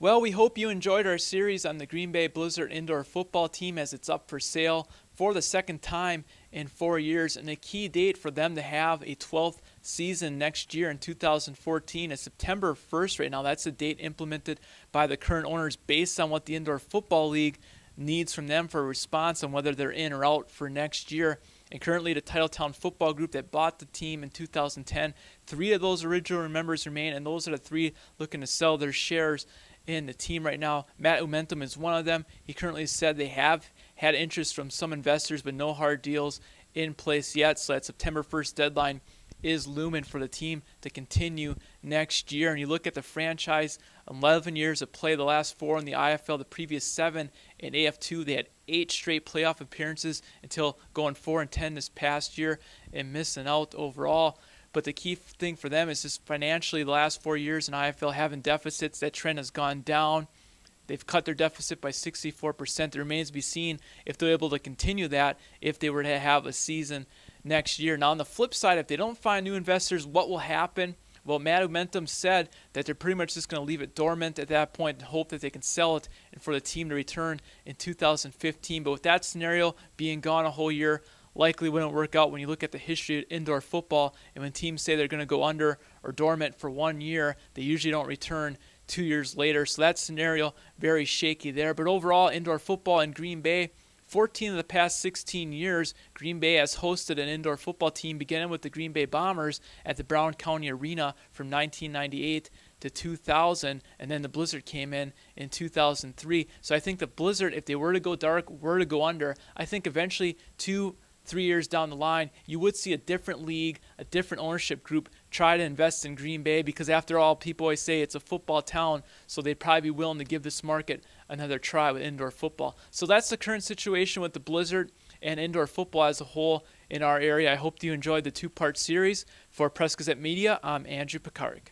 Well, we hope you enjoyed our series on the Green Bay Blizzard indoor football team as it's up for sale for the second time in 4 years, and a key date for them to have a 12th season next year in 2014 is September 1st right now. That's the date implemented by the current owners based on what the Indoor Football League needs from them for a response on whether they're in or out for next year. And currently the Titletown Football Group that bought the team in 2010, 3 of those original members remain, and those are the 3 looking to sell their shares in the team right now. Matt Umentum is one of them. He currently said they have had interest from some investors, but no hard deals in place yet. So that September 1st deadline is looming for the team to continue next year. And you look at the franchise, 11 years of play, the last 4 in the IFL, the previous 7 in AF2. They had 8 straight playoff appearances until going 4-10 this past year and missing out overall. But the key thing for them is just financially, the last 4 years in IFL having deficits. That trend has gone down. They've cut their deficit by 64%. It remains to be seen if they're able to continue that if they were to have a season next year. Now, on the flip side, if they don't find new investors, what will happen? Well, Matt Umentum said that they're pretty much just going to leave it dormant at that point and hope that they can sell it and for the team to return in 2015. But with that scenario being gone a whole year, likely wouldn't work out when you look at the history of indoor football. And when teams say they're going to go under or dormant for 1 year, they usually don't return 2 years later. So that scenario, very shaky there. But overall, indoor football in Green Bay, 14 of the past 16 years, Green Bay has hosted an indoor football team, beginning with the Green Bay Bombers at the Brown County Arena from 1998 to 2000, and then the Blizzard came in 2003. So I think the Blizzard, if they were to go dark, were to go under, I think eventually 2-3 years down the line, you would see a different league, a different ownership group try to invest in Green Bay, because after all, people always say it's a football town, so they'd probably be willing to give this market another try with indoor football. So that's the current situation with the Blizzard and indoor football as a whole in our area. I hope you enjoyed the 2-part series. For Press Gazette Media, I'm Andrew Pekarek.